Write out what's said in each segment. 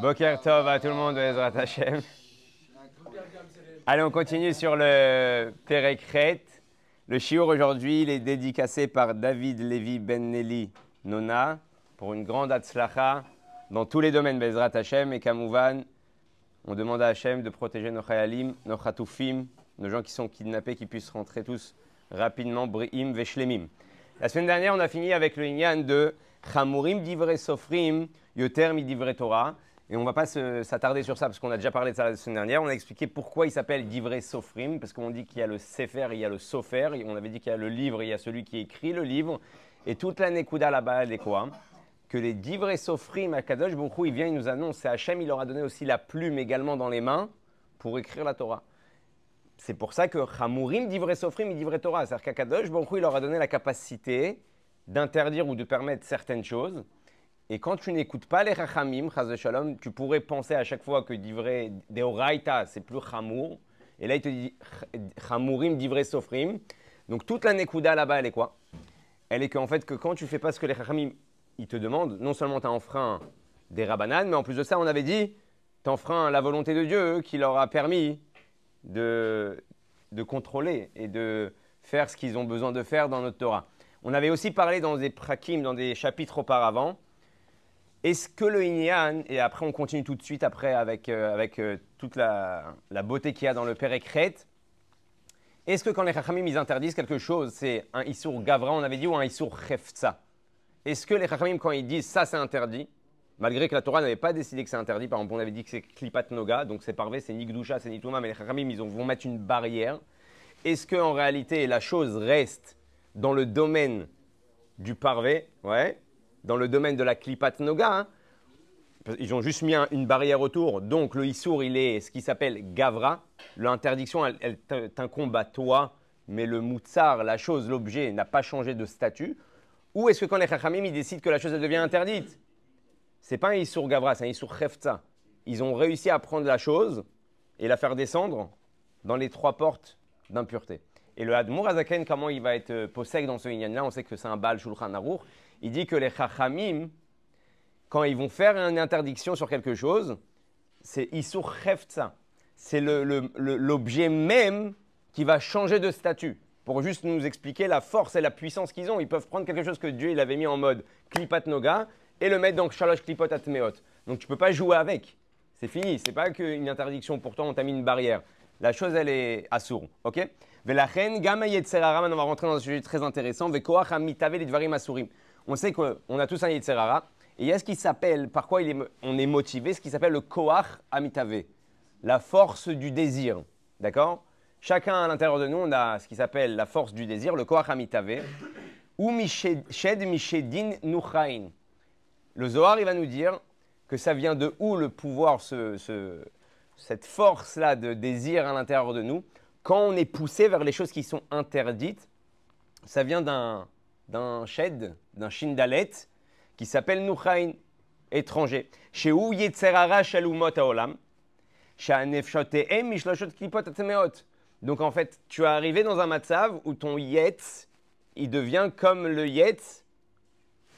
Boker Tov à tout le monde, Ezrat Hashem. Allez, on continue sur le Pérekret. Le shiur aujourd'hui, il est dédicacé par David Levi Ben Nelly Nona pour une grande Hatzlacha dans tous les domaines, Bezrat Hashem. Et Kamouvan, on demande à Hashem de protéger nos Chayalim, nos Chatoufim, nos gens qui sont kidnappés, qui puissent rentrer tous rapidement, Bri'im Veshlemim. La semaine dernière, on a fini avec le Inyan de Chamurim Divrei Sofrim, Yoter Midivre Torah. Et on ne va pas s'attarder sur ça parce qu'on a déjà parlé de ça la semaine dernière. On a expliqué pourquoi il s'appelle Divrei Sofrim, parce qu'on dit qu'il y a le Sefer, il y a le Sofer. Et on avait dit qu'il y a le livre, il y a celui qui écrit le livre. Et toute la Nekuda là-bas, elle est quoi? Que les Divrei Sofrim, à Kadosh Baruch Hu, il vient, il nous annonce, et Hachem, il leur a donné aussi la plume également dans les mains pour écrire la Torah. C'est pour ça que Chamurim Divrei Sofrim et Divrei Torah, c'est-à-dire qu'Akadosh Baruch Hu, il leur a donné la capacité d'interdire ou de permettre certaines choses. Et quand tu n'écoutes pas les Chachamim, Chaz de Shalom, tu pourrais penser à chaque fois que Divrei Deoraita, c'est plus Chamour. Et là, il te dit Chamurim Divrei Sofrim. Donc toute la Nekuda là-bas, elle est quoi? Elle est qu'en fait, que quand tu ne fais pas ce que les Chachamim ils te demandent, non seulement tu as enfreint des Rabbanan, mais en plus de ça, on avait dit, tu enfreins la volonté de Dieu qui leur a permis de contrôler et de faire ce qu'ils ont besoin de faire dans notre Torah. On avait aussi parlé dans des prakim, dans des chapitres auparavant. Est-ce que le Inyan, et après on continue tout de suite après avec toute la beauté qu'il y a dans le Pérekret, est-ce que quand les Chachamim ils interdisent quelque chose, c'est un Issour Gavra, on avait dit, ou un Issour Chefza? Est-ce que les Chachamim, quand ils disent ça c'est interdit, malgré que la Torah n'avait pas décidé que c'est interdit, par exemple on avait dit que c'est Klipat Noga, donc c'est parvé, c'est ni Gdusha, c'est ni Touma, mais les Chachamim ils vont mettre une barrière. Est-ce qu'en réalité la chose reste dans le domaine du parvé, ouais, dans le domaine de la Klipat Noga, hein? Ils ont juste mis une barrière autour, donc le Issour, il est ce qui s'appelle Gavra. L'interdiction, elle t'incombe à toi, mais le Moutsar, la chose, l'objet, n'a pas changé de statut. Ou est-ce que quand les Chachamim, ils décident que la chose, elle devient interdite? C'est pas un Issour Gavra, c'est un Issour Chefza. Ils ont réussi à prendre la chose et la faire descendre dans les trois portes d'impureté. Et le Admour Azaken, comment il va être possède dans ce Inyan-là? On sait que c'est un Baal Shulchan Aruch. Il dit que les Chachamim, quand ils vont faire une interdiction sur quelque chose, c'est Issour Chefza. C'est l'objet même qui va changer de statut. Pour juste nous expliquer la force et la puissance qu'ils ont. Ils peuvent prendre quelque chose que Dieu il avait mis en mode Klipat Noga et le mettre dans Shalosh Klipot Atmeot. Donc tu ne peux pas jouer avec. C'est fini. Ce n'est pas qu'une interdiction. Pourtant, on t'a mis une barrière. La chose, elle est assour. Ok? Velachen, Gama Yetzerara, maintenant on va rentrer dans un sujet très intéressant. Vekoach Amitave Lidvarim Asurim. On sait qu'on a tous un Yetzerara. Et il y a ce qui s'appelle, par quoi on est motivé, ce qui s'appelle le Koach Amitave. La force du désir. D'accord? Chacun à l'intérieur de nous, on a ce qui s'appelle la force du désir, le Koach Amitave. Ou Shed Mishedin Nuchain. Le Zohar, il va nous dire que ça vient de où le pouvoir, cette force-là de désir à l'intérieur de nous. Quand on est poussé vers les choses qui sont interdites, ça vient d'un shed, d'un shindalet, qui s'appelle Nuchain, étranger. Chez où Yetzerara Shalumot Haolam, Shanefshotehem Mishloshot Klipot Atmeot. Donc en fait, tu es arrivé dans un matzav où ton yetz, il devient comme le yetz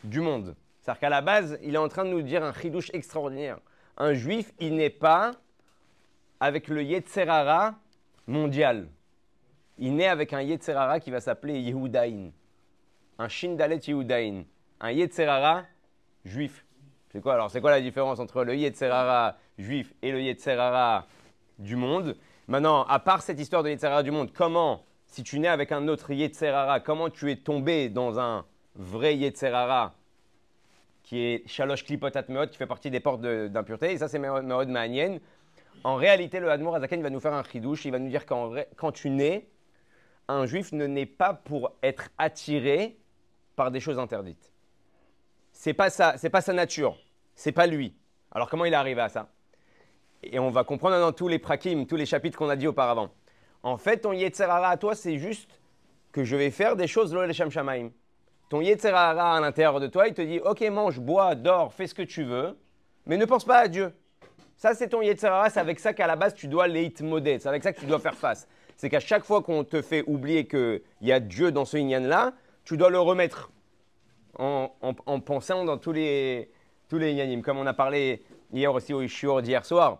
du monde. C'est-à-dire qu'à la base, il est en train de nous dire un chidouche extraordinaire. Un juif, il n'est pas avec le Yetzerara mondial. Il naît avec un Yetzerara qui va s'appeler Yehudaïn. Un Shindalet Yehudaïn. Un Yetzerara juif. C'est quoi alors? C'est quoi la différence entre le Yetzerara juif et le Yetzerara du monde? Maintenant, à part cette histoire de Yetzerara du monde, comment, si tu nais avec un autre Yetzerara, comment tu es tombé dans un vrai Yetzerara qui est Shalosh Klipot Atmeot, qui fait partie des portes d'impureté? Et ça, c'est Meod Ma'anien. En réalité, le Admour Azaken va nous faire un chidouche. Il va nous dire quand tu nais, un juif ne naît pas pour être attiré par des choses interdites. C'est pas sa nature. C'est pas lui. Alors, comment il est arrivé à ça? Et on va comprendre dans tous les prakim, tous les chapitres qu'on a dit auparavant. En fait, ton Yetzerara à toi, c'est juste que je vais faire des choses lo l'Eshem Shamaim. Ton Yetzerara à l'intérieur de toi, il te dit, ok, mange, bois, dors, fais ce que tu veux, mais ne pense pas à Dieu. Ça, c'est ton Yetzerara, c'est avec ça qu'à la base, tu dois leitmodet, c'est avec ça que tu dois faire face. C'est qu'à chaque fois qu'on te fait oublier qu'il y a Dieu dans ce Inyan-là, tu dois le remettre en pensant dans tous les tous les inyanim. Comme on a parlé hier aussi au shiur d'hier soir,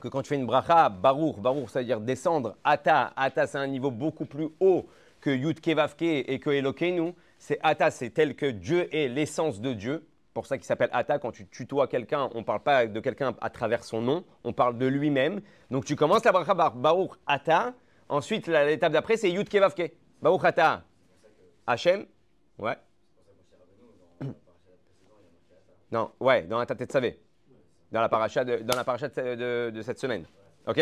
que quand tu fais une bracha, barour, ça veut dire descendre, ata, c'est un niveau beaucoup plus haut que yud kevavke et que Elokeinu. C'est ata, c'est tel que Dieu est l'essence de Dieu. Pour ça qu'il s'appelle ata. Quand tu tutoies quelqu'un, on ne parle pas de quelqu'un à travers son nom, on parle de lui-même. Donc tu commences la bracha barour ata. Ensuite, l'étape d'après, c'est yud kevavke. Baruch ata, Hachem. Ouais. Non, ouais, dans la tête de Savé. Dans la paracha de cette semaine. OK?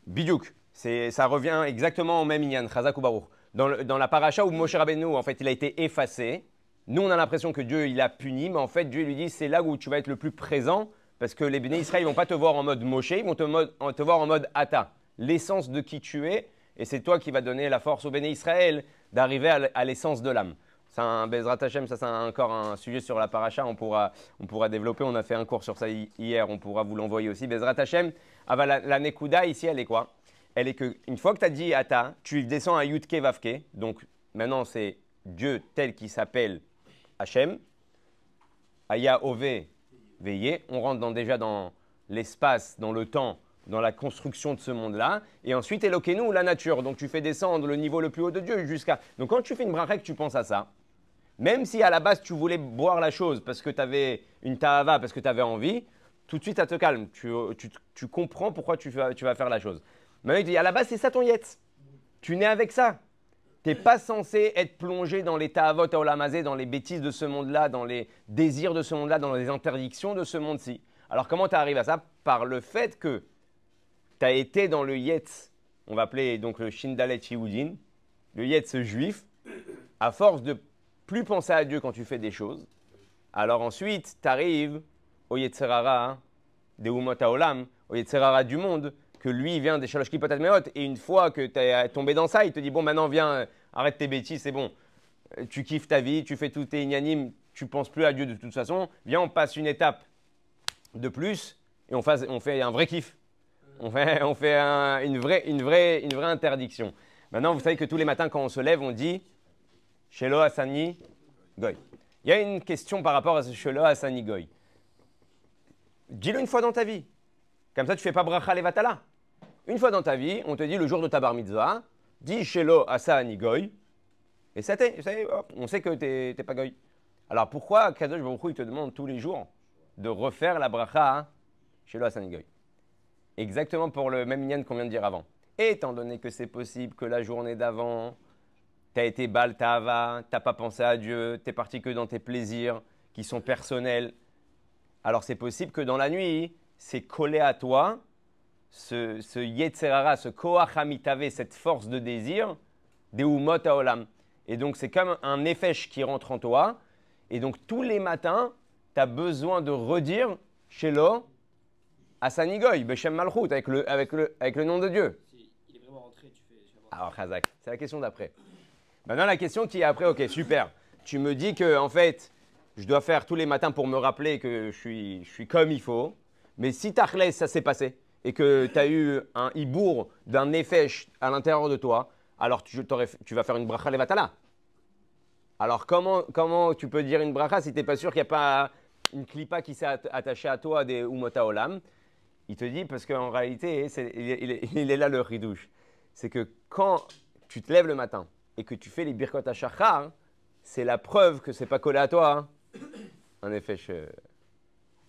Bidiouk, ça revient exactement au même inyan, Chazak ou Baruch. Dans la paracha où Moshe Rabbeinu, en fait, il a été effacé, nous, on a l'impression que Dieu, il a puni, mais en fait, Dieu lui dit, c'est là où tu vas être le plus présent, parce que les Béné Israël, ils ne vont pas te voir en mode Moshe, ils vont te voir en mode Ata, l'essence de qui tu es, et c'est toi qui vas donner la force aux Béné Israël d'arriver à l'essence de l'âme. C'est un Bezrat Hashem, ça c'est encore un sujet sur la paracha, on pourra développer, on a fait un cours sur ça hier, on pourra vous l'envoyer aussi. Bezrat Hashem, la Nekuda ici, elle est quoi? Elle est qu'une fois que tu as dit Ata, tu descends à Yudke Vavke, donc maintenant c'est Dieu tel qu'il s'appelle Hashem, Aya Ove Veillé, on rentre déjà dans l'espace, dans le temps, dans la construction de ce monde-là, et ensuite Elokeinu, la nature, donc tu fais descendre le niveau le plus haut de Dieu jusqu'à... Donc quand tu fais une bracha, tu penses à ça, même si à la base tu voulais boire la chose parce que tu avais une ta'ava, parce que tu avais envie, tout de suite ça te calme. Tu comprends pourquoi tu vas faire la chose. Maintenant il te dit à la base c'est ça ton yetz. Tu nais avec ça. Tu n'es pas censé être plongé dans les ta'avot olamazé, dans les bêtises de ce monde-là, dans les désirs de ce monde-là, dans les interdictions de ce monde-ci. Alors comment tu arrives à ça? Par le fait que tu as été dans le yetz, on va appeler donc le Shindalet Yehudin, le yetz juif, à force de plus penser à Dieu quand tu fais des choses. Alors ensuite, tu arrives au Yetzerara des Umot Haolam, au Yetzerara du monde, que lui vient des Shalosh Klipot Admeot, et une fois que tu es tombé dans ça, il te dit, bon, maintenant viens, arrête tes bêtises, c'est bon. Tu kiffes ta vie, tu fais tout tes inanimes, tu ne penses plus à Dieu de toute façon. Viens, on passe une étape de plus, et on fait un vrai kiff. On fait une vraie interdiction. Maintenant, vous savez que tous les matins, quand on se lève, on dit Shelo Asani Goy. Il y a une question par rapport à ce Shelo Asani Goy. Dis-le une fois dans ta vie. Comme ça, tu ne fais pas bracha levatala. Une fois dans ta vie, on te dit le jour de ta bar mitzvah, dis Shelo Asani Goy. Et ça on sait que tu n'es pas Goy. Alors pourquoi Kadosh Baruch Hu, il te demande tous les jours de refaire la bracha Shelo Asani Goy? Exactement pour le même inyan qu'on vient de dire avant. Étant donné que c'est possible que la journée d'avant, tu as été bal ta'ava, tu n'as pas pensé à Dieu, tu es parti que dans tes plaisirs qui sont personnels, alors c'est possible que dans la nuit, c'est collé à toi ce yetzerara, ce koach hamitave, cette force de désir, des umot haolam. Et donc c'est comme un nefesh qui rentre en toi. Et donc tous les matins, tu as besoin de redire Shelo Asani Goy, Beshem Malchut, avec le nom de Dieu. Il est vraiment rentré, tu fais... Alors, Chazak, c'est la question d'après. Maintenant, la question qui est après, ok, super. Tu me dis que, en fait, je dois faire tous les matins pour me rappeler que je suis comme il faut. Mais si Tachles, ça s'est passé, et que tu as eu un hibour d'un nefesh à l'intérieur de toi, alors tu vas faire une bracha levatala. Alors, comment tu peux dire une bracha si tu n'es pas sûr qu'il n'y a pas une clipa qui s'est attachée à toi des umota olam? Il te dit, parce qu'en réalité, il est là le ridouche. C'est que quand tu te lèves le matin et que tu fais les birkot hashachar, c'est la preuve que ce n'est pas collé à toi. En effet,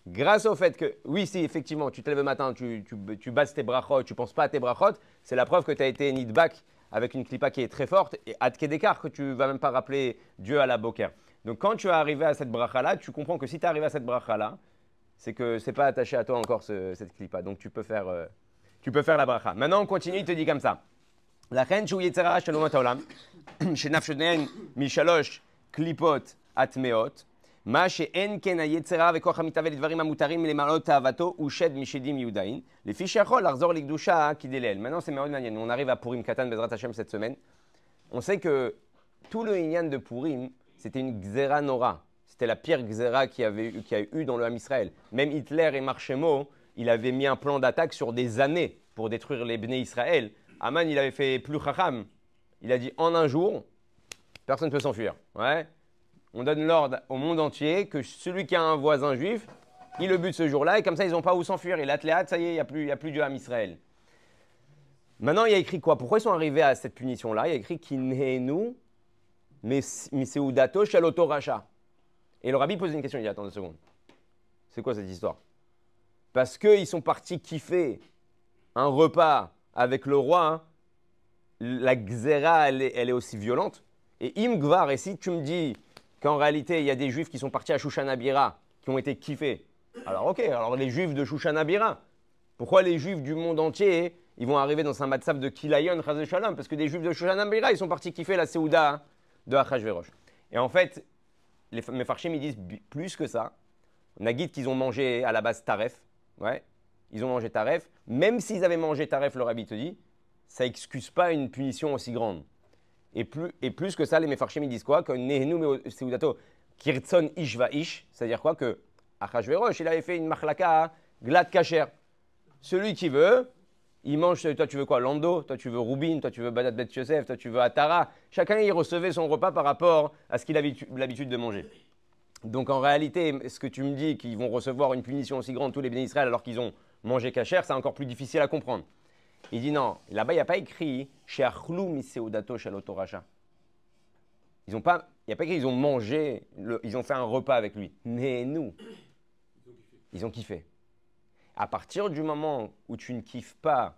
grâce au fait que, oui, si effectivement, tu te lèves le matin, tu bases tes brachot, tu ne penses pas à tes brachot, c'est la preuve que tu as été nidbak avec une clipa qui est très forte et ad kedekar, que tu ne vas même pas rappeler Dieu à la boker. Donc quand tu es arrivé à cette bracha-là, tu comprends que si tu es arrivé à cette bracha-là, c'est que ce n'est pas attaché à toi encore cette clipa. Donc tu peux faire la bracha. Maintenant, on continue, il te dit comme ça. La reine chou yetzerara shel umot haolam, shenaf shnein mishalosh klipot atmeot, ma she'en ken hayetzerara vekoach hamitave lidvarim hamutarim lemalot ta'avato ushed mishedim yudain, lefi sheyachol larzor likdusha kidélel. Maintenant, c'est Meod Manian. On arrive à Purim Katan Bezrat Hashem cette semaine. On sait que tout le inyan de Purim, c'était une gzera nora. C'était la pire gzera qu'il y a eu dans le Ham Israël. Même Hitler et Marshemo, il avait mis un plan d'attaque sur des années pour détruire les Bnei Israël. Aman, il avait fait plus chacham. Il a dit en un jour, personne ne peut s'enfuir. Ouais. on donne l'ordre au monde entier que celui qui a un voisin juif, il le bute ce jour-là et comme ça, ils n'ont pas où s'enfuir. Et l'athlète, ça y est, il n'y a plus du Ham Israël. Maintenant, il y a écrit quoi? Pourquoi ils sont arrivés à cette punition-là? Il y a écrit Kinhenu Miseudato Shel Oto Racha. Et le rabbi pose une question, il dit attends 2 secondes. C'est quoi cette histoire? Parce qu'ils sont partis kiffer un repas avec le roi, hein, la xéra, elle est aussi violente. Et Imgvar, et si tu me dis qu'en réalité, il y a des juifs qui sont partis à Shushanabira, qui ont été kiffés, alors ok, alors les juifs de Shushanabira, pourquoi les juifs du monde entier, ils vont arriver dans un matzav de Kilayon, Chazé Shalom? Parce que des juifs de Shushanabira, ils sont partis kiffer la Seouda de Achashverosh. Et en fait, les Mefarshim, ils disent plus que ça. On a dit qu'ils ont mangé à la base Taref. Ouais, ils ont mangé Taref. Même s'ils avaient mangé Taref, le rabbi te dit, ça n'excuse pas une punition aussi grande. Et plus que ça, les Mefarshim, ils disent quoi? Que Nehenu Seudato Kirtson Ishva Ish, c'est-à-dire quoi? Que Achashverosh, il avait fait une machlaka glad kasher. Celui qui veut, il mange, toi tu veux quoi? Lando, toi tu veux Rubin, toi tu veux Badat Bet Yosef, toi tu veux Atara. Chacun, il recevait son repas par rapport à ce qu'il avait l'habitude de manger. Donc en réalité, ce que tu me dis qu'ils vont recevoir une punition aussi grande tous les bénis Israël alors qu'ils ont mangé kasher, c'est encore plus difficile à comprendre. Il dit non, là-bas il n'y a pas écrit chez Achlou Miseudato Shel Oto Racha. Il n'y a pas écrit ils ont mangé, ils ont fait un repas avec lui. Mais nous, ils ont kiffé. À partir du moment où tu ne kiffes pas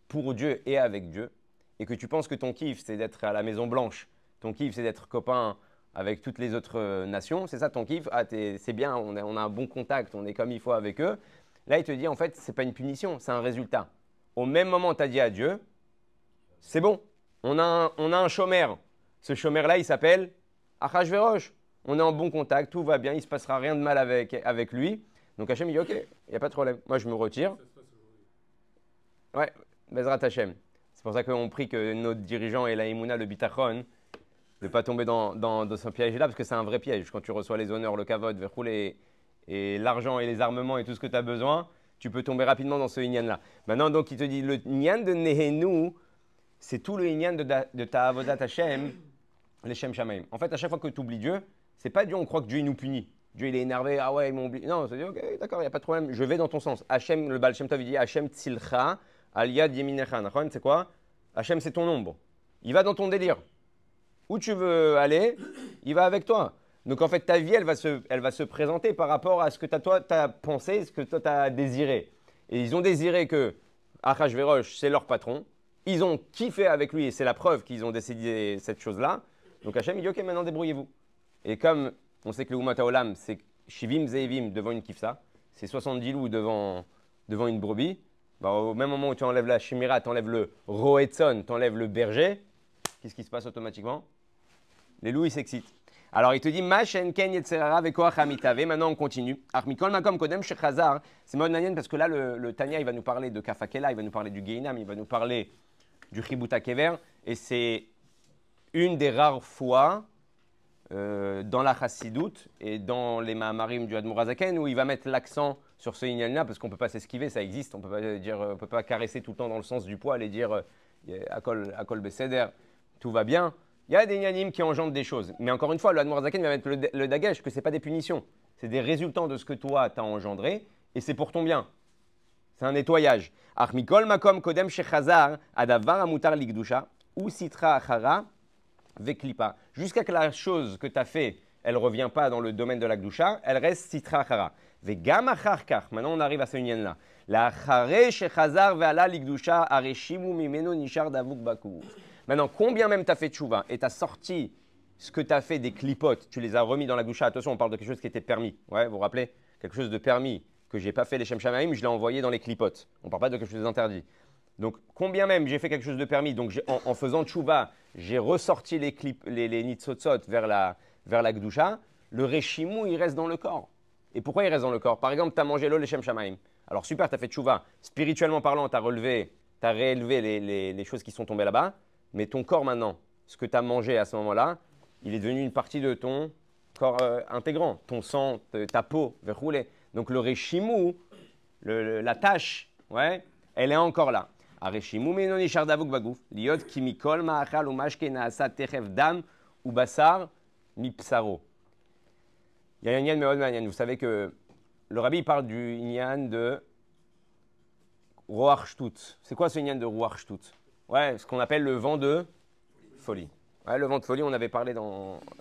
pour Dieu et avec Dieu, et que tu penses que ton kiff c'est d'être à la Maison Blanche, ton kiff c'est d'être copain avec toutes les autres nations, c'est ça ton kiff, ah, c'est bien, on a un bon contact, on est comme il faut avec eux. Là il te dit en fait c'est pas une punition, c'est un résultat. Au même moment tu as dit à Dieu, c'est bon, on a un chômeur. Ce chômeur-là il s'appelle Achashverosh. On est en bon contact, tout va bien, il ne se passera rien de mal avec lui. Donc Hachem il dit ok, il n'y a pas de problème, moi je me retire. Ouais, Bezrat Hachem. C'est pour ça qu'on prie que notre dirigeant et la Emouna, le bitachon, de ne pas tomber dans ce piège-là, parce que c'est un vrai piège. Quand tu reçois les honneurs, le kavod, et l'argent et les armements et tout ce que tu as besoin, tu peux tomber rapidement dans ce inyan-là. Maintenant, donc, il te dit, le inyan de Nehenu, c'est tout le inyan de ta avodat Hachem, les Shem Shamaim. En fait, à chaque fois que tu oublies Dieu, c'est pas Dieu, on croit que Dieu il nous punit. Dieu il est énervé, ah ouais, ils m'ont oublié. Non, c'est dit, ok, d'accord, il n'y a pas de problème, je vais dans ton sens. Hachem, le Baal Shem Tov, il dit Hachem Tzilcha, Aliyad Yeminecha. C'est quoi? Hachem, c'est ton ombre. Il va dans ton délire. Où tu veux aller, il va avec toi. Donc en fait, ta vie, elle va se présenter par rapport à ce que toi, tu as pensé, ce que toi, tu as désiré. Et ils ont désiré que Achashverosh, c'est leur patron. Ils ont kiffé avec lui et c'est la preuve qu'ils ont décidé cette chose-là. Donc Hachem, il dit, ok, maintenant débrouillez-vous. Et comme on sait que le Umat Haolam, c'est Shivim Zeivim devant une kifsa, c'est 70 loups devant une brebis. Bah, au même moment où tu enlèves la chimira, tu enlèves le roetson, tu enlèves le berger, qu'est-ce qui se passe automatiquement? Les loups, ils s'excitent. Alors, il te dit, Machen ken yetzerara vekoach hamitave. Maintenant, on continue. Armikol makom kodem shechazar. C'est Maud parce que là, le Tanya, il va nous parler de Kafakela, il va nous parler du Geinam, il va nous parler du Chibuta Kever. Et c'est une des rares fois dans la Chassidoute et dans les Mahamarim du Admor Hazaken où il va mettre l'accent sur ce inyan-là parce qu'on ne peut pas s'esquiver, ça existe. On ne peut pas caresser tout le temps dans le sens du poil et dire Akol Beseder, tout va bien. Il y a des inyanim qui engendrent des choses. Mais encore une fois, le Admor Hazaken va mettre le dagage que ce n'est pas des punitions. C'est des résultants de ce que toi, tu as engendré et c'est pour ton bien. C'est un nettoyage. Armikol makom kodem shechazar adavar amutar ligdusha ou sitra achara veklipa. Jusqu'à que la chose que tu as fait, elle ne revient pas dans le domaine de la gdusha, elle reste sitra achara. Vegam acharkar. Maintenant, on arrive à ce inyan-là. La achare shechazar ve'ala ligdusha areshimu mimeno nishar davuk bakou. Maintenant, combien même tu as fait tchouva et tu as sorti ce que tu as fait des clipotes, tu les as remis dans la gdusha. Attention, on parle de quelque chose qui était permis. Ouais, vous vous rappelez? Quelque chose de permis que je n'ai pas fait les Shem Shamaim, je l'ai envoyé dans les clipotes. On ne parle pas de quelque chose d'interdit. Donc, combien même j'ai fait quelque chose de permis, donc en faisant tchouva, j'ai ressorti les nitzotzot vers la gdusha, le reshimou, il reste dans le corps. Et pourquoi il reste dans le corps? Par exemple, tu as mangé l'eau les Shem Shamaim. Alors, super, tu as fait tchouva. Spirituellement parlant, tu as réélevé les choses qui sont tombées là-bas. Mais ton corps maintenant, ce que tu as mangé à ce moment-là, il est devenu une partie de ton corps intégrant. Ton sang, ta peau, verroulé. Donc le reshimou, la tâche, ouais, elle est encore là. Areshimou menoni shardavuk bagouf, liot kimikol ma'achal umashke naasa techev dam ou basar mipsaro. Il y a un Inyan Meod Manyan. Vous savez que le rabbi parle du Inyan de Roach Shtut. C'est quoi ce Inyan de Roach Shtut? Ouais, ce qu'on appelle le vent de folie. Ouais, le vent de folie, on avait parlé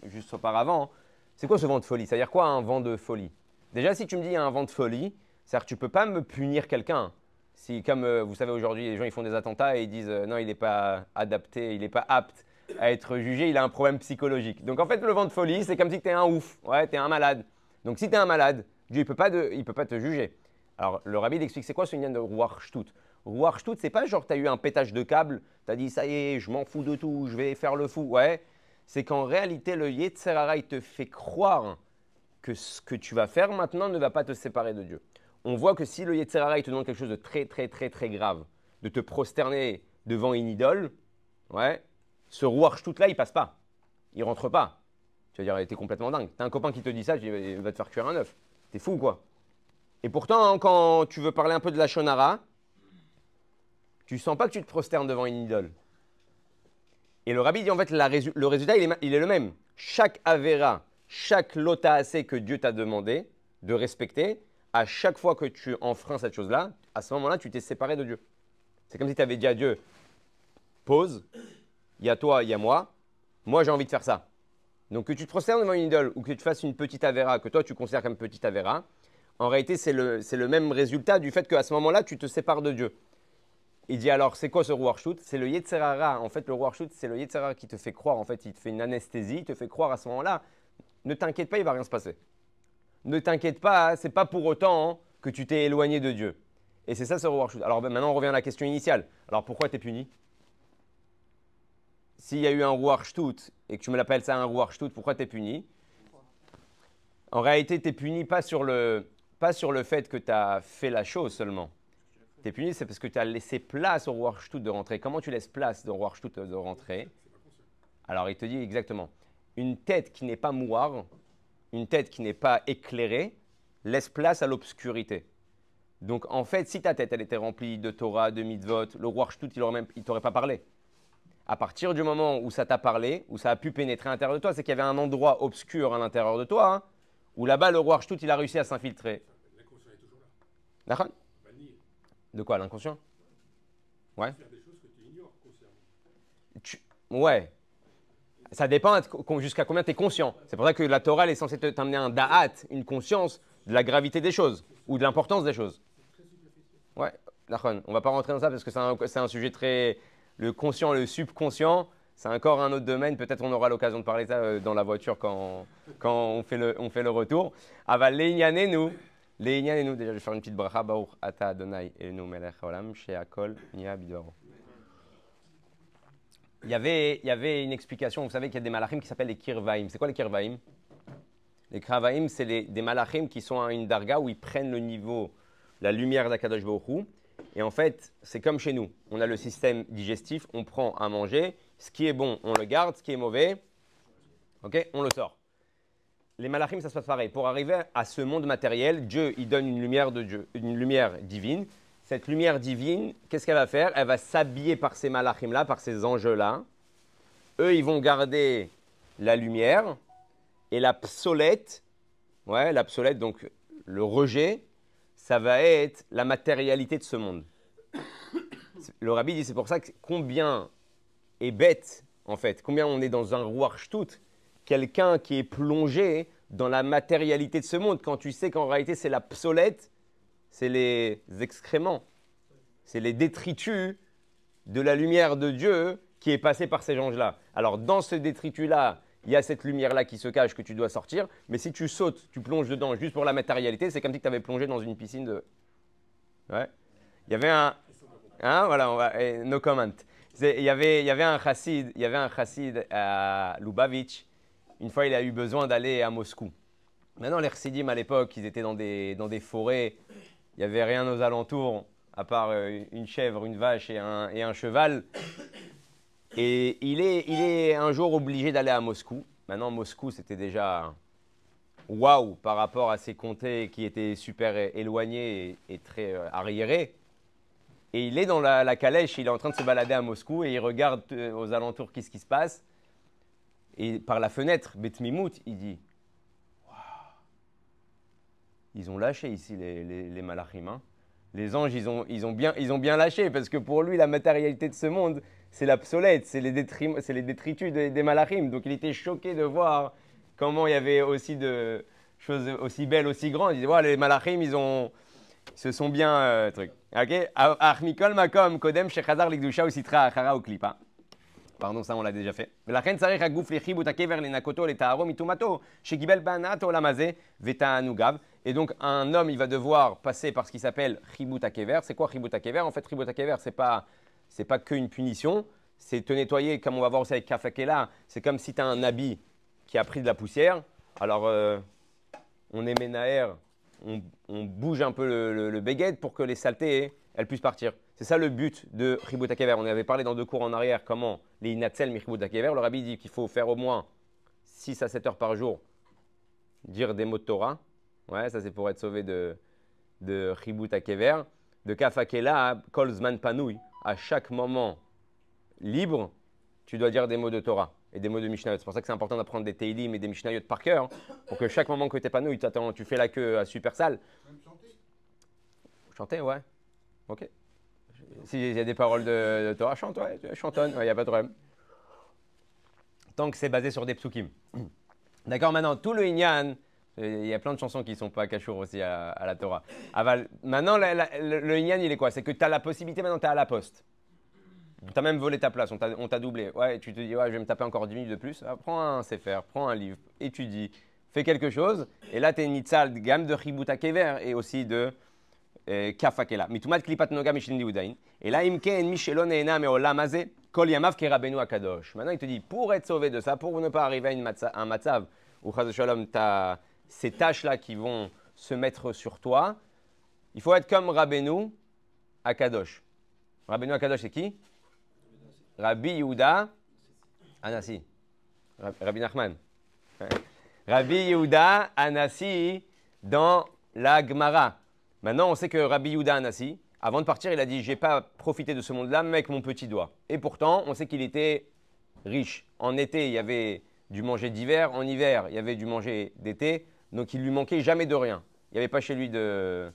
juste auparavant. C'est quoi ce vent de folie? C'est-à-dire quoi un vent de folie? Déjà, si tu me dis il y a un vent de folie, c'est-à-dire que tu ne peux pas me punir quelqu'un. Si, comme vous savez aujourd'hui, les gens ils font des attentats et ils disent non, il n'est pas adapté, il n'est pas apte à être jugé, il a un problème psychologique. Donc en fait, le vent de folie, c'est comme si tu es un ouf, ouais, tu es un malade. Donc si tu es un malade, Dieu il peut pas te juger. Alors le rabbi il explique c'est quoi ce lien de Ruach Shtut? Ruach Shtut, c'est pas genre tu as eu un pétage de câble, tu as dit ça y est, je m'en fous de tout, je vais faire le fou. Ouais, c'est qu'en réalité, le Yetzer Hara, il te fait croire que ce que tu vas faire maintenant ne va pas te séparer de Dieu. On voit que si le Yetzer Hara, il te demande quelque chose de très, très, très, très grave, de te prosterner devant une idole, ouais, ce Ruach Shtut là, il passe pas. Il rentre pas. Tu vas dire, t'es complètement dingue. T'as un copain qui te dit ça, il va te faire cuire un œuf. T'es fou, quoi. Et pourtant, hein, quand tu veux parler un peu de la Shonara, tu sens pas que tu te prosternes devant une idole. Et le rabbi dit, en fait, le résultat, il est le même. Chaque Avera, chaque Lota assez que Dieu t'a demandé de respecter, à chaque fois que tu enfreins cette chose-là, à ce moment-là, tu t'es séparé de Dieu. C'est comme si tu avais dit à Dieu, pause, il y a toi, il y a moi j'ai envie de faire ça. Donc que tu te prosternes devant une idole ou que tu fasses une petite Avera, que toi tu considères comme petite Avera, en réalité c'est le même résultat du fait qu'à ce moment-là, tu te sépares de Dieu. Il dit alors, c'est quoi ce Ruach Shtut? C'est le Yetzer Hara. En fait, le Ruach Shtut, c'est le Yetzer Hara qui te fait croire. En fait, il te fait une anesthésie, il te fait croire à ce moment-là. Ne t'inquiète pas, il ne va rien se passer. Ne t'inquiète pas, c'est pas pour autant hein, que tu t'es éloigné de Dieu. Et c'est ça ce Ruach Shtut. Alors maintenant, on revient à la question initiale. Alors pourquoi tu es puni? S'il y a eu un Ruach Shtut et que tu me l'appelles ça un Ruach Shtut, pourquoi tu es puni? En réalité, tu es puni pas sur le fait que tu as fait la chose seulement. Tu es puni, c'est parce que tu as laissé place au Ruach Shtut de rentrer. Comment tu laisses place au Ruach Shtut de rentrer? Alors, il te dit exactement. Une tête qui n'est pas mouar, une tête qui n'est pas éclairée, laisse place à l'obscurité. Donc, en fait, si ta tête, elle était remplie de Torah, de mitzvot, le Ruach Shtut, il t'aurait pas parlé. À partir du moment où ça t'a parlé, où ça a pu pénétrer à l'intérieur de toi, c'est qu'il y avait un endroit obscur à l'intérieur de toi, hein, où là-bas, le Ruach Shtut, il a réussi à s'infiltrer. L'inconscient est toujours là. D'accord? Pas le nier. De quoi, l'inconscient? Ouais. Faire des choses que tu ignores consciemment. Ouais. Ça dépend jusqu'à combien tu es conscient. C'est pour ça que la Torah elle est censée t'amener un da'at, une conscience de la gravité des choses ou de l'importance des choses. Ouais, d'accord. On ne va pas rentrer dans ça parce que c'est un sujet très... Le conscient, le subconscient, c'est encore un autre domaine. Peut-être on aura l'occasion de parler de ça dans la voiture quand on fait le retour. Ava nous. Déjà, je vais faire une petite bracha. Baruch ata Adonai Elenu melech haolam she'akol niya bidbaro. Il y avait une explication. Vous savez qu'il y a des malachim qui s'appellent les kirvaim. C'est quoi les kirvaim? Les kirvaim, c'est des malachim qui sont à une darga où ils prennent le niveau, la lumière d'Akadosh Baruch Hu. Et en fait, c'est comme chez nous. On a le système digestif, on prend à manger. Ce qui est bon, on le garde. Ce qui est mauvais, okay, on le sort. Les malachim, ça se passe pareil. Pour arriver à ce monde matériel, Dieu, il donne une lumière de Dieu, une lumière divine. Cette lumière divine, qu'est-ce qu'elle va faire? Elle va s'habiller par ces malachim-là, par ces anges-là. Eux, ils vont garder la lumière et la psolète, donc le rejet, ça va être la matérialité de ce monde. Le rabbi dit, c'est pour ça que combien est bête, en fait, combien on est dans un Ruach Shtut, quelqu'un qui est plongé dans la matérialité de ce monde, quand tu sais qu'en réalité, c'est la psolète, c'est les excréments, c'est les détritus de la lumière de Dieu qui est passée par ces anges-là. Alors, dans ce détritus-là, il y a cette lumière-là qui se cache que tu dois sortir, mais si tu sautes, tu plonges dedans juste pour la matérialité, c'est comme si tu avais plongé dans une piscine de... Ouais. Il y avait un... Hein, voilà, no comment. Il y avait un chassid à Lubavitch. Une fois, il a eu besoin d'aller à Moscou. Maintenant, les chassidim, à l'époque, ils étaient dans des forêts. Il n'y avait rien aux alentours, à part une chèvre, une vache et un cheval. Et il est un jour obligé d'aller à Moscou. Maintenant, Moscou, c'était déjà waouh par rapport à ces comtés qui étaient super éloignés et très arriérés. Et il est dans la calèche, il est en train de se balader à Moscou et il regarde aux alentours qu'est-ce qui se passe. Et par la fenêtre, Bet Mimout, il dit waouh, ils ont lâché ici les malachim. Hein. Les anges, ils ont bien lâché parce que pour lui, la matérialité de ce monde, c'est l'obsolète, c'est les détritus des malachim. Donc il était choqué de voir comment il y avait aussi de choses aussi belles, aussi grandes. Il disait, voilà, les malachim, ils se sont bien trucs. Ok. Achmikol makom kodem shechazar likdusha ou sitra achara ou klipa. Pardon, ça on l'a déjà fait. ולכן צריך הגוף לחיבוט הקבר לנקותו לטהרו מטומאתו שקיבל בהנאת העולם הזה ותענוגיו. Et donc un homme, il va devoir passer par ce qui s'appelle chibut hakever. C'est quoi chibut hakever? En fait, chibut hakever, c'est pas qu'une punition, c'est te nettoyer, comme on va voir aussi avec kafakela. C'est comme si tu as un habit qui a pris de la poussière. Alors, on est ménaer, on bouge un peu le béguet pour que les saletés, elles puissent partir. C'est ça le but de chibut hakever. On avait parlé dans 2 cours en arrière comment les inatzel mi chibut hakever. Le rabbi dit qu'il faut faire au moins 6 à 7 heures par jour, dire des mots de Torah. Ouais, ça c'est pour être sauvé de chibut hakever. De kafakela, kol zman panouy. À chaque moment libre, tu dois dire des mots de Torah et des mots de Mishnayot. C'est pour ça que c'est important d'apprendre des Teilim et des Mishnayot par cœur, hein, pour que chaque moment que tu es panouille, tu fais la queue à super sale. Même chanter. Chanter, ouais. Ok. S'il y a des paroles de Torah, chante, ouais, chantonne, il n'y a pas de problème. Tant que c'est basé sur des psukim. D'accord, maintenant, tout le Inyan, il y a plein de chansons qui ne sont pas cachour aussi à la Torah. Aval, maintenant, le Inyan, il est quoi? C'est que tu as la possibilité, maintenant, tu es à la poste. Tu as même volé ta place, on t'a doublé. Ouais, tu te dis, ouais, je vais me taper encore 10 minutes de plus. Ah, prends un sefer, prends un livre, étudie, fais quelque chose. Et là, tu es une nitzal gamme de chibut hakever et aussi de kafakela. Mitumat klipat noga mishin liudain. Et là, imken michelon ena meolam hazeh kol yamav ke rabbeinu akadosh. Maintenant, il te dit, pour être sauvé de ça, pour ne pas arriver à un matzav où chas v'shalom, tu as ces tâches-là qui vont se mettre sur toi, il faut être comme Rabbeinu Akadosh. Rabbeinu Akadosh, c'est qui? Rabbi Yehuda Anassi. Rabbi Nachman. Rabbi Yehuda Anassi dans la Gemara. Maintenant, on sait que Rabbi Yehuda Anassi, avant de partir, il a dit, je n'ai pas profité de ce monde-là, même avec mon petit doigt. Et pourtant, on sait qu'il était riche. En été, il y avait du manger d'hiver. En hiver, il y avait du manger d'été. Donc, il lui manquait jamais de rien. Il n'y avait pas chez lui de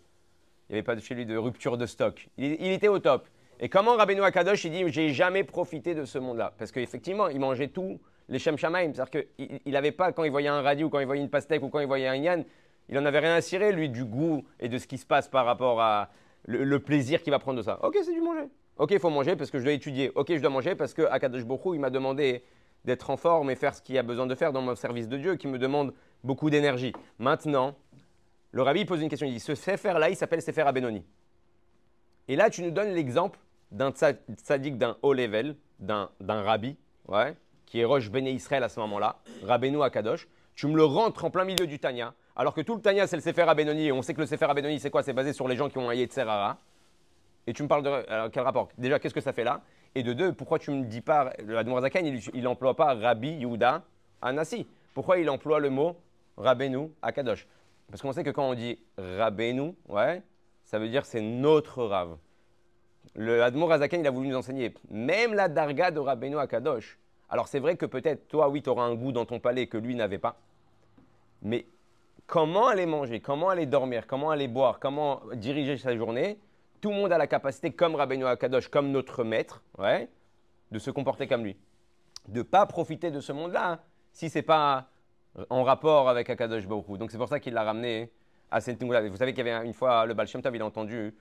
rupture de stock. Il était au top. Et comment Rabbeinu Akadosh, il dit, j'ai jamais profité de ce monde-là? Parce qu'effectivement, il mangeait tout, les Shem Shamaim. C'est-à-dire qu'il n'avait pas, quand il voyait un radis ou quand il voyait une pastèque ou quand il voyait un yann, il n'en avait rien à cirer, lui, du goût et de ce qui se passe par rapport à le plaisir qu'il va prendre de ça. Ok, c'est du manger. Ok, il faut manger parce que je dois étudier. Ok, je dois manger parce que Akadosh Baruch Hu, il m'a demandé d'être en forme et faire ce qu'il a besoin de faire dans mon service de Dieu, qui me demande beaucoup d'énergie. Maintenant, le rabbi pose une question. Il dit, ce sefer-là, il s'appelle Sefer Abenoni. Et là, tu nous donnes l'exemple d'un tzaddik, d'un haut level, d'un rabbi, ouais, qui est Rosh Bnei Israël à ce moment-là, Rabbeinu Akadosh. Tu me le rentres en plein milieu du Tanya, alors que tout le Tanya, c'est le Sefer Abenoni. Et on sait que le Sefer Abenoni, c'est quoi? C'est basé sur les gens qui ont un Yetzer Hara. Et tu me parles de quel rapport? Déjà, qu'est-ce que ça fait là? Et de deux, pourquoi tu ne me dis pas, le Admor Zaken, il n'emploie pas Rabbi Yehuda Anassi? Pourquoi il emploie le mot Rabbeinu Akadosh? Parce qu'on sait que quand on dit Rabbeinu, ouais, ça veut dire c'est notre Rav. Le Admor Zaken, il a voulu nous enseigner même la darga de Rabbeinu Akadosh. Alors c'est vrai que peut-être toi, oui, tu auras un goût dans ton palais que lui n'avait pas. Mais comment aller manger, comment aller dormir, comment aller boire, comment diriger sa journée? Tout le monde a la capacité, comme Rabbeinu Akadosh, comme notre maître, ouais, de se comporter comme lui. De ne pas profiter de ce monde-là, hein, si ce n'est pas en rapport avec Akadosh Baruch Hu. Donc c'est pour ça qu'il l'a ramené à cette Nigula. Vous savez qu'il y avait une fois, le Baal Shem Tov, il a entendu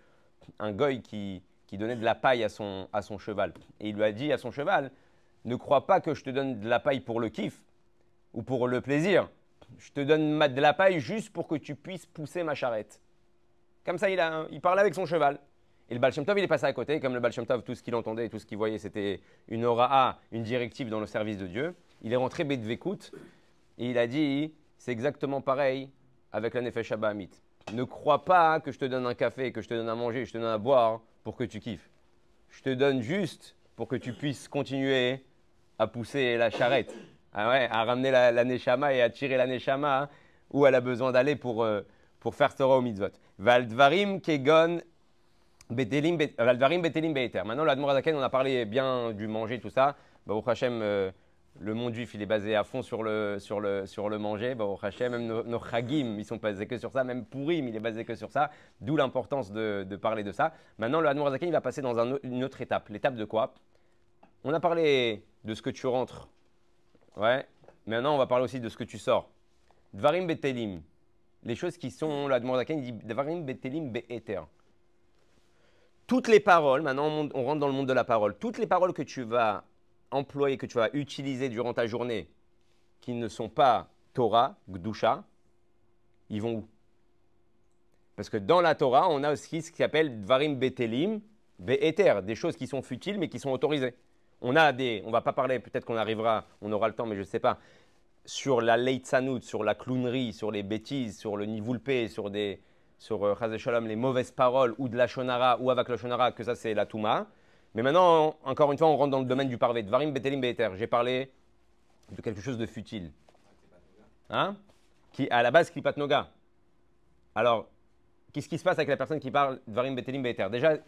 un goy qui donnait de la paille à son cheval. Et il lui a dit à son cheval, ne crois pas que je te donne de la paille pour le kiff ou pour le plaisir. Je te donne de la paille juste pour que tu puisses pousser ma charrette. Comme ça, il parlait avec son cheval. Et le Baal Shem Tov, il est passé à côté. Comme le Baal Shem Tov, tout ce qu'il entendait et tout ce qu'il voyait, c'était une ora'a, une directive dans le service de Dieu. Il est rentré Bedvekout et il a dit, c'est exactement pareil avec la Nefesh Habahamit. Ne crois pas que je te donne un café, que je te donne à manger, que je te donne à boire pour que tu kiffes. Je te donne juste pour que tu puisses continuer à pousser la charrette, à ramener la Neshama et à tirer la Neshama où elle a besoin d'aller pour faire Torah au mitzvot. Valdvarim kegon betelim beter. Maintenant, l'Admor Zaken, on a parlé bien du manger, tout ça. Baruch Hashem, Le monde juif, il est basé à fond sur le manger. Bon, Hachem, même nos chagim, ils sont basés que sur ça. Même Purim, il est basé que sur ça. D'où l'importance de parler de ça. Maintenant, le Admor Hazaken, il va passer dans une autre étape. L'étape de quoi? On a parlé de ce que tu rentres. Ouais. Maintenant, on va parler aussi de ce que tu sors. Dvarim betelim. Les choses qui sont, le Admor Hazaken, il dit Dvarim betelim be'eter. Toutes les paroles, maintenant on rentre dans le monde de la parole. Toutes les paroles que tu vas employer, que tu vas utiliser durant ta journée, qui ne sont pas Torah, Gdusha, ils vont où? Parce que dans la Torah, on a aussi ce qui s'appelle Dvarim Betelim, Be'eter, des choses qui sont futiles mais qui sont autorisées. On va pas parler, peut-être qu'on arrivera, on aura le temps, mais je ne sais pas, sur la leitzanout, sur la clownerie, sur les bêtises, sur le nivoulpé, sur Chaz Shalom, les mauvaises paroles, ou de la shonara, ou avec la shonara, que ça c'est la Touma. Mais maintenant, encore une fois, on rentre dans le domaine du parvé. Dvarim betelim be'eter. J'ai parlé de quelque chose de futile. Hein? Qui, à la base, Klipat Noga. Alors, qu'est-ce qui se passe avec la personne qui parle Dvarim betelim be'eter? Déjà,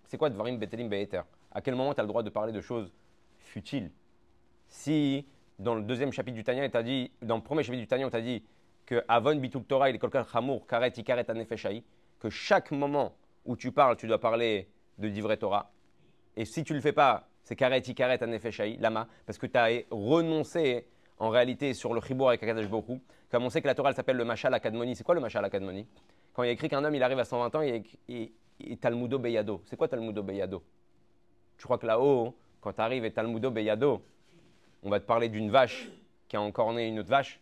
c'est quoi Dvarim betelim be'eter? À quel moment tu as le droit de parler de choses futiles? Si, dans le deuxième chapitre du Tanya, dans le premier chapitre du Tanya, on t'a dit que Avon bitul Torah, il est kolkal chamour, karet ikaret anefeshai, que chaque moment où tu parles, tu dois parler de divrei Torah. Et si tu ne le fais pas, c'est karet ikaret anefeshai, lama, parce que tu as renoncé en réalité sur le chibour avec Akadosh Baruch Hu. Comme on sait que la Torah elle s'appelle le Mashal Akadmoni. C'est quoi le Mashal Akadmoni? Quand il y a écrit qu'un homme il arrive à 120 ans et Talmudo Beyado. C'est quoi Talmudo Beyado? Tu crois que là-haut, quand tu arrives et Talmudo Beyado, on va te parler d'une vache qui a encorné une autre vache?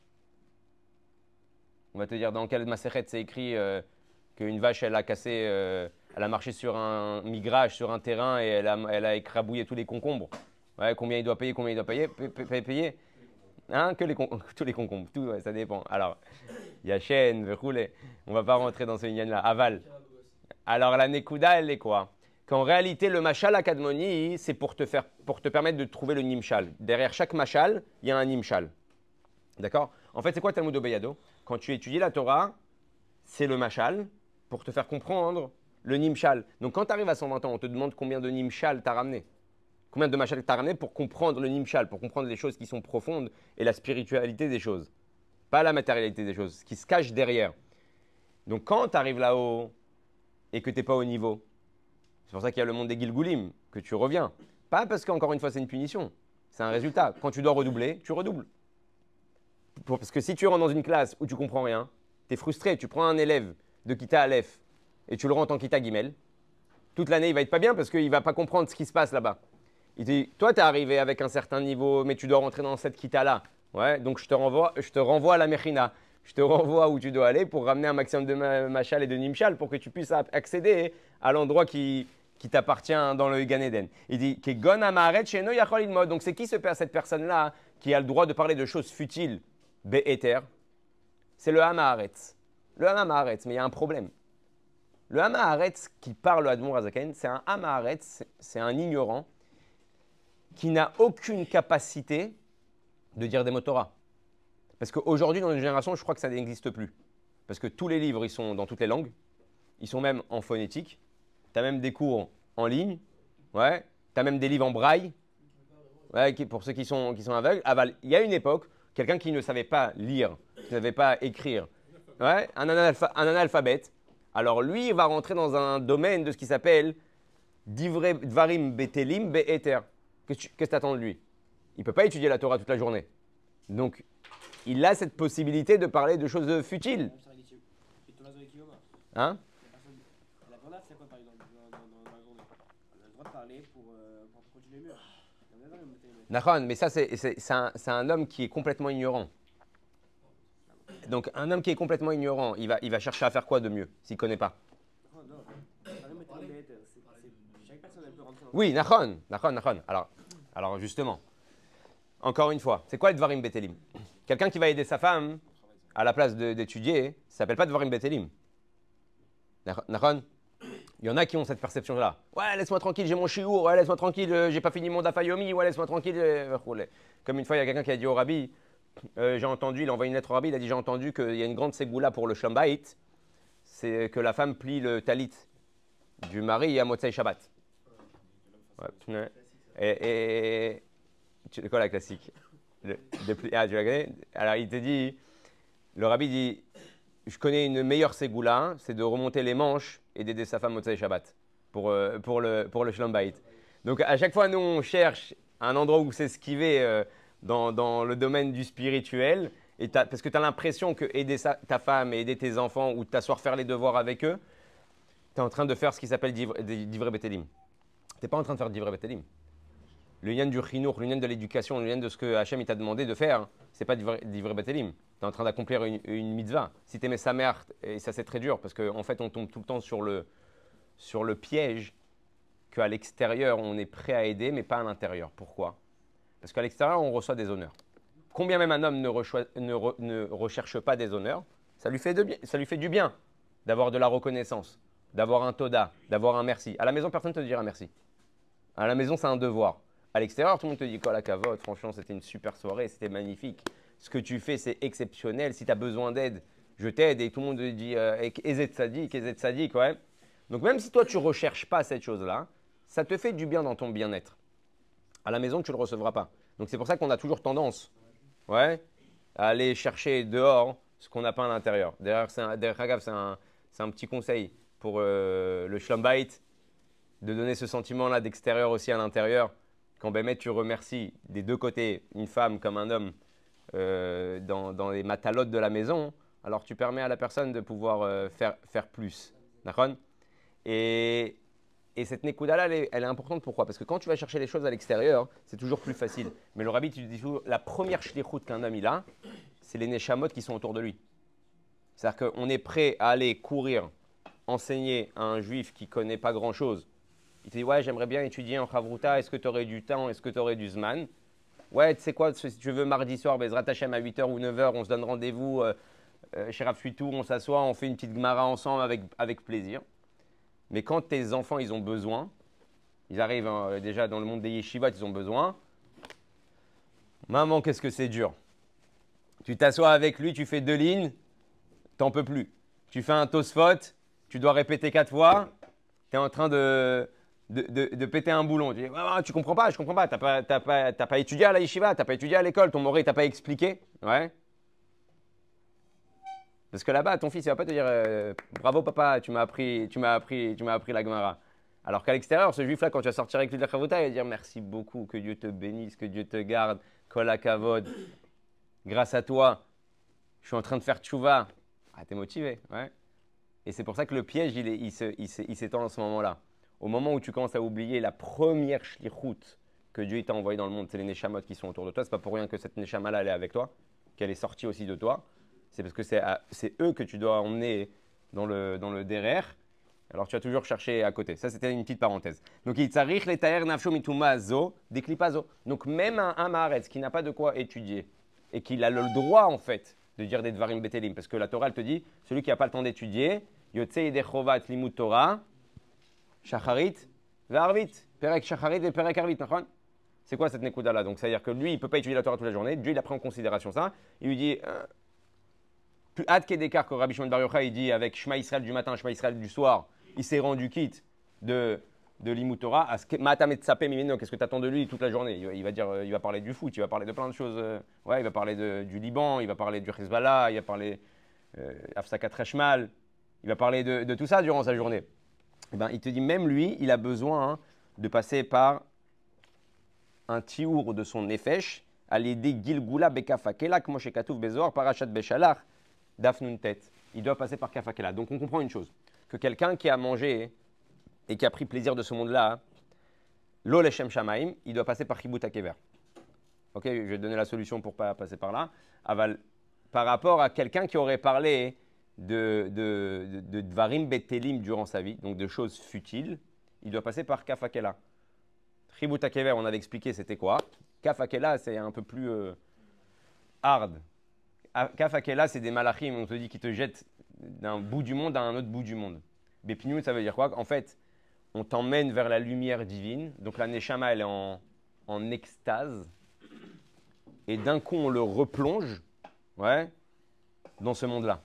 On va te dire dans quel Masechet c'est écrit qu'une vache elle a cassé, elle a marché sur un migrage, sur un terrain et elle a écrabouillé tous les concombres. Ouais, combien il doit payer, payer. Hein, tous les concombres, tout, ouais, ça dépend. Alors, Yachen, Verroulé, on ne va pas rentrer dans ce lien-là. Aval. Alors, la Nekuda, elle est quoi? Qu'en réalité, le Mashal Akadmoni, c'est pour te permettre de trouver le Nimshal. Derrière chaque Mashal, il y a un Nimshal. D'accord? En fait, c'est quoi Talmud Beyado? Quand tu étudies la Torah, c'est le Mashal pour te faire comprendre le Nimshal. Donc, quand tu arrives à 120 ans, on te demande combien de Nimshal tu as ramené. Combien de Mashal tu as ramené pour comprendre le Nimshal, pour comprendre les choses qui sont profondes et la spiritualité des choses. Pas la matérialité des choses, ce qui se cache derrière. Donc, quand tu arrives là-haut et que tu n'es pas au niveau, c'est pour ça qu'il y a le monde des Gilgulim, que tu reviens. Pas parce qu'encore une fois, c'est une punition. C'est un résultat. Quand tu dois redoubler, tu redoubles. Parce que si tu rentres dans une classe où tu comprends rien, tu es frustré, tu prends un élève de Kita Aleph et tu le rentres en Kita Gimel, toute l'année, il va être pas bien parce qu'il ne va pas comprendre ce qui se passe là-bas. Il dit, toi, tu es arrivé avec un certain niveau, mais tu dois rentrer dans cette Kita-là. Ouais, donc je te renvoie à la Mechina. Je te renvoie où tu dois aller pour ramener un maximum de Machal et de Nimshal pour que tu puisses accéder à l'endroit qui t'appartient dans le Gan Eden. Il dit, Kegon Amaret Sheno Yachol Ilmod. Donc c'est qui cette personne-là qui a le droit de parler de choses futiles? Be'eter. C'est le Hamaharetz. Le Hamaharetz, mais il y a un problème. Le Hamaharetz qui parle à Admor Hazaken, c'est un Hamaharetz, c'est un ignorant qui n'a aucune capacité de dire des mots Torah. Parce qu'aujourd'hui, dans notre génération, je crois que ça n'existe plus. Parce que tous les livres, ils sont dans toutes les langues. Ils sont même en phonétique. Tu as même des cours en ligne. Ouais. Tu as même des livres en braille. Ouais, pour ceux qui sont aveugles. Il y a une époque, quelqu'un qui ne savait pas lire, qui ne savait pas écrire, ouais, un analphabète. Alors lui, il va rentrer dans un domaine de ce qui s'appelle Dvarim Betelim Be'eter. Qu'est-ce que tu attends de lui? Il ne peut pas étudier la Torah toute la journée. Donc, il a cette possibilité de parler de choses futiles. Hein? La grenade, c'est quoi par exemple dans la journée? On a le droit de parler pour continuer mieux. Nahon, mais ça, c'est un homme qui est complètement ignorant. Donc, un homme qui est complètement ignorant, il va chercher à faire quoi de mieux s'il ne connaît pas? Chaque personne peut rentrer dans. Oui, Nahon. Alors, justement, encore une fois, c'est quoi le Dvarim Betelim? Quelqu'un qui va aider sa femme à la place d'étudier, ça ne s'appelle pas Dvarim Betelim. Nahon? Il y en a qui ont cette perception-là. Ouais, laisse-moi tranquille, j'ai mon chiour. Ouais, laisse-moi tranquille, j'ai pas fini mon dafayomi. Ouais, laisse-moi tranquille. Comme une fois, il y a quelqu'un qui a dit au rabbi, j'ai entendu, il a envoyé une lettre au rabbi, il a dit, j'ai entendu qu'il y a une grande ségoula pour le Shlambait, c'est que la femme plie le talit du mari à Motzei Shabbat. Ouais. Et tu quoi la classique? Ah, tu la connais? Alors, il te dit, le rabbi dit, je connais une meilleure ségoula, c'est de remonter les manches et d'aider sa femme au Motzei Shabbat pour le Shalom Bayit. Donc, à chaque fois, nous, on cherche un endroit où s'esquiver dans le domaine du spirituel, parce que tu as l'impression que aider ta femme et aider tes enfants ou t'asseoir faire les devoirs avec eux, tu es en train de faire ce qui s'appelle Divrei Betelim. Tu n'es pas en train de faire Divrei Betelim. Le lien du chinour, le lien de l'éducation, le lien de ce que Hachem t'a demandé de faire, c'est pas Divrei Betelim. Tu es en train d'accomplir une mitzvah. Si tu aimais sa mère, et ça c'est très dur, parce qu'en fait on tombe tout le temps sur le piège qu'à l'extérieur on est prêt à aider, mais pas à l'intérieur. Pourquoi? Parce qu'à l'extérieur on reçoit des honneurs. Combien même un homme ne recherche pas des honneurs, ça lui fait du bien d'avoir de la reconnaissance, d'avoir un toda, d'avoir un merci. À la maison, personne ne te dira merci. À la maison, c'est un devoir. À l'extérieur, tout le monde te dit « la cavote, franchement, c'était une super soirée, c'était magnifique. Ce que tu fais, c'est exceptionnel. Si tu as besoin d'aide, je t'aide. » Et tout le monde te dit « Ezet Sadik, ouais. » Donc, même si toi, tu ne recherches pas cette chose-là, ça te fait du bien dans ton bien-être. À la maison, tu ne le recevras pas. Donc, c'est pour ça qu'on a toujours tendance à aller chercher dehors ce qu'on n'a pas à l'intérieur. D'ailleurs, c'est un petit conseil pour le Shalom Bayit, de donner ce sentiment-là d'extérieur aussi à l'intérieur. Quand Bémet, tu remercies des deux côtés, une femme comme un homme, dans les matalotes de la maison, alors tu permets à la personne de pouvoir faire plus. D'accord? Et cette nekuda-là, elle est importante. Pourquoi? Parce que quand tu vas chercher les choses à l'extérieur, c'est toujours plus facile. Mais le rabbi, tu dis toujours, la première shlichut qu'un homme il a, c'est les neshamot qui sont autour de lui. C'est-à-dire qu'on est prêt à aller courir, enseigner à un juif qui ne connaît pas grand-chose. Il te dit, ouais, j'aimerais bien étudier en Chavruta, est-ce que tu aurais du temps, est-ce que tu aurais du Zman? Ouais, tu sais quoi, si tu veux, mardi soir, Bezrat Hashem à 8h ou 9h, on se donne rendez-vous chez Rav Suitou, on s'assoit, on fait une petite Gemara ensemble avec plaisir. Mais quand tes enfants, ils ont besoin, ils arrivent déjà dans le monde des yeshivot, ils ont besoin. Maman, qu'est-ce que c'est dur. Tu t'assois avec lui, tu fais 2 lignes, t'en peux plus. Tu fais un tosfot, tu dois répéter 4 fois, tu es en train de péter un boulon. Tu dis, tu comprends pas, je comprends pas. T'as pas étudié à la yeshiva, t'as pas étudié à l'école, ton moré t'a pas expliqué. Ouais. Parce que là-bas, ton fils, il va pas te dire bravo papa, tu m'as appris la Gemara. Alors qu'à l'extérieur, ce juif-là, quand tu vas sortir avec lui de la Chavruta, il va dire merci beaucoup, que Dieu te bénisse, que Dieu te garde, kol hakavod. Grâce à toi, je suis en train de faire tchouva. Ah, t'es motivé, ouais. Et c'est pour ça que le piège, il s'étend en ce moment-là. Au moment où tu commences à oublier la première shlichut que Dieu t'a envoyée dans le monde, c'est les neshamot qui sont autour de toi. C'est pas pour rien que cette neshama-là, elle est avec toi, qu'elle est sortie aussi de toi. C'est parce que c'est eux que tu dois emmener dans le derrière. Alors tu vas toujours chercher à côté. Ça, c'était une petite parenthèse. Donc, itzarich letaer nafsho mituma zo deklipazo. Donc, même un Maharetz qui n'a pas de quoi étudier et qui a le droit, en fait, de dire des dvarim betelim, parce que la Torah, elle te dit, celui qui n'a pas le temps d'étudier, yotze yedechovat limut Torah, shacharit ve'arvit, perek shacharit et perek arvit. C'est quoi cette nekuda-là? Donc, c'est-à-dire que lui, il ne peut pas étudier la Torah toute la journée. Dieu, il a pris en considération ça. Il lui dit... plus hâte qu'il d'écart que Rabbi Shimon Bar Yochai, il dit avec Shema Israël du matin, Shema Israël du soir, il s'est rendu quitte de Limut Torah. Qu'est-ce que tu attends de lui toute la journée? Il va dire, il va parler du foot, il va parler de plein de choses. Il va parler du Liban, il va parler du Hezbollah, il va parler Afsakat Reshmal, il va parler de tout ça durant sa journée. Et ben, il te dit, même lui, il a besoin de passer par un tiour de son nefesh, à l'aider Gilgula Bekafakela, Moshe Katouf Bezor, Parashat Beshalach, Dafnun Tet. Il doit passer par Kafakela. Donc on comprend une chose, que quelqu'un qui a mangé et qui a pris plaisir de ce monde-là, Lo Leshem Shamaim, il doit passer par Chibut HaKever. Ok, je vais te donner la solution pour ne pas passer par là. Aval, par rapport à quelqu'un qui aurait parlé de Dvarim Betelim durant sa vie, donc de choses futiles, il doit passer par Kafakela. Chibut HaKever, on avait expliqué c'était quoi. Kafakela, c'est un peu plus hard. Kafakela, c'est des malachim, on te dit, qui te jettent d'un bout du monde à un autre bout du monde. Bepinu, ça veut dire quoi? En fait, on t'emmène vers la lumière divine. Donc la neshama, elle est en extase. Et d'un coup, on le replonge dans ce monde-là.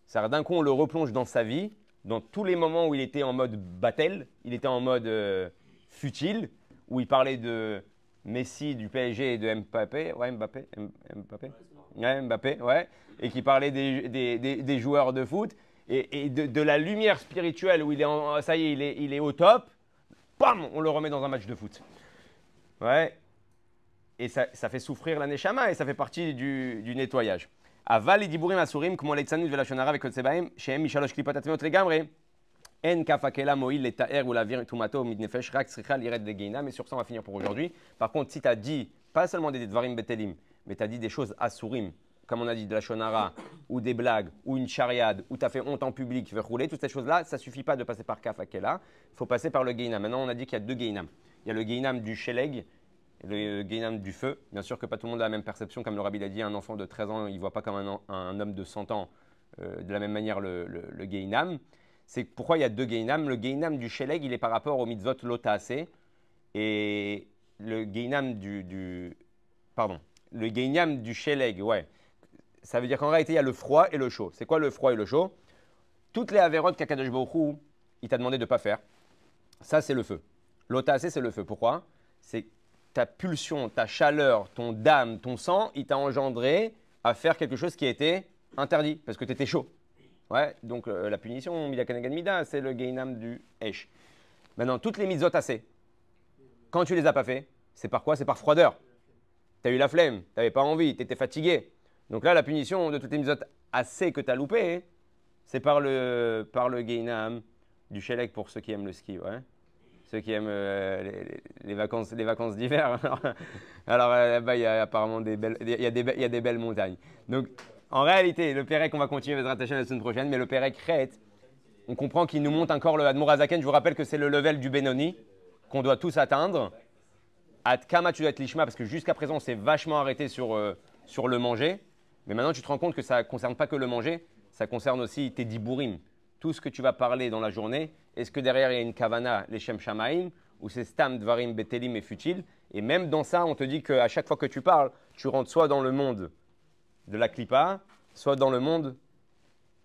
C'est-à-dire, d'un coup, on le replonge dans sa vie, dans tous les moments où il était en mode battle, il était en mode futile, où il parlait de Messi du PSG et de Mbappé. Ouais, Mbappé. Ouais, Mbappé, ouais. Et qui parlait des joueurs de foot. Et de la lumière spirituelle où ça y est, il est au top. Bam, on le remet dans un match de foot. Ouais. Et ça fait souffrir la neshama et ça fait partie du nettoyage. Aval et diburim asurim, כמו ליצנות ולשון הרע וכיוצא בהם, שהם משלוש קליפות הטמאות לגמרי, אין כף הקהלה מועיל לתאר ולהעביר טומאתו מדנפש, רק צריכה לרד לגיהינם. Mais sur ça, on va finir pour aujourd'hui. Par contre, si tu as dit, pas seulement des dvarim betelim, mais tu as dit des choses asurim, comme on a dit de la shonara, ou des blagues, ou une chariade, ou tu as fait honte en public, tu veux rouler, toutes ces choses-là, ça ne suffit pas de passer par kaf akela, il faut passer par le gehinam. Maintenant, on a dit qu'il y a deux gehinam. Il y a le gehinam du sheleg, le gehinam du feu. Bien sûr que pas tout le monde a la même perception, comme le rabbi l'a dit, un enfant de 13 ans, il ne voit pas comme un homme de 100 ans de la même manière le gehinam. C'est pourquoi il y a deux gehinam. Le gehinam du sheleg, il est par rapport au mitzvot lotaase, et le gehinam le gehinam du sheleg, ouais. Ça veut dire qu'en réalité, il y a le froid et le chaud. C'est quoi le froid et le chaud? Toutes les avérotes qu'Akadosh Baruch Hu, il t'a demandé de ne pas faire, ça c'est le feu. L'otaase, c'est le feu. Pourquoi? C'est ta pulsion, ta chaleur, ton dame, ton sang, il t'a engendré à faire quelque chose qui a été interdit, parce que tu étais chaud. Ouais, donc la punition, Mida Kanegan Mida, c'est le gehinam du Esh. Maintenant, toutes les mitzvot assez, quand tu les as pas fait, c'est par quoi? C'est par froideur. Tu as eu la flemme, tu n'avais pas envie, tu étais fatigué. Donc là, la punition de toutes les mitzvot assez que tu as loupé, c'est par le gehinam du sheleg pour ceux qui aiment le ski. Ouais. Ceux qui aiment les vacances d'hiver. Alors là-bas, il y a apparemment des belles montagnes. Donc, en réalité, le Pérec, on va continuer Bezrat Hashem la semaine prochaine, mais le Pérec Chet, on comprend qu'il nous monte encore le Admor Hazaken. Je vous rappelle que c'est le level du Benoni qu'on doit tous atteindre. Ad Kama tu dois être Lishma, parce que jusqu'à présent, on s'est vachement arrêté sur le manger. Mais maintenant, tu te rends compte que ça ne concerne pas que le manger, ça concerne aussi tes diburim. Tout ce que tu vas parler dans la journée, est-ce que derrière il y a une kavana, les shem shamaim, ou c'est stam dvarim betelim et futile? Et même dans ça, on te dit qu'à chaque fois que tu parles, tu rentres soit dans le monde de la klipa, soit dans le monde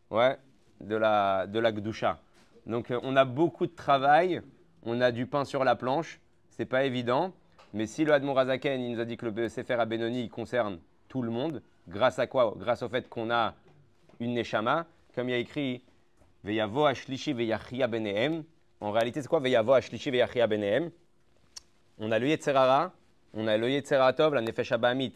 de la gdusha. Donc on a beaucoup de travail, on a du pain sur la planche, c'est pas évident. Mais si le Admor Hazaken, il nous a dit que le Sefer HaBenoni, il concerne tout le monde, grâce à quoi? Grâce au fait qu'on a une neshama, comme il y a écrit Veyavo Ashlishi Veyachia Benehem. En réalité, c'est quoi Veyavo Ashlishi Veyachia Benehem? On a le Yetzerara, on a le Yetzeratov, la Nefesh Abahamit,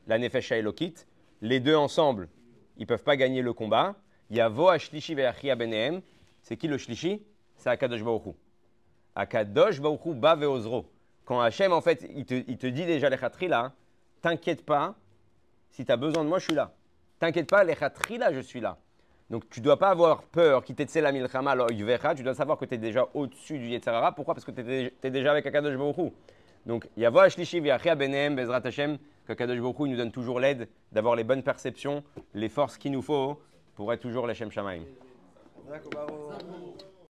la Nefesh Elokit. Les deux ensemble, ils ne peuvent pas gagner le combat. Yavo Ashlishi Veyachia Benehem. C'est qui le Shlishi? C'est Akadosh Baruch Hu. Akadosh Baruch Hu Ba Veozro. Quand Hachem, en fait, il te dit déjà les khatri là, t'inquiète pas. Si tu as besoin de moi, je suis là. T'inquiète pas, les khatri là, je suis là. Donc tu ne dois pas avoir peur, qui t'est la milchama, tu dois savoir que tu es déjà au-dessus du Yetzirara. Pourquoi? Parce que tu es déjà avec Akadosh Baruch Hu. Donc Yavo Ashlishi V'Yachia Benehem Bezrat Hashem, qu'Akadosh Baruch Hu nous donne toujours l'aide d'avoir les bonnes perceptions, les forces qu'il nous faut pour être toujours les Shem Shamaim.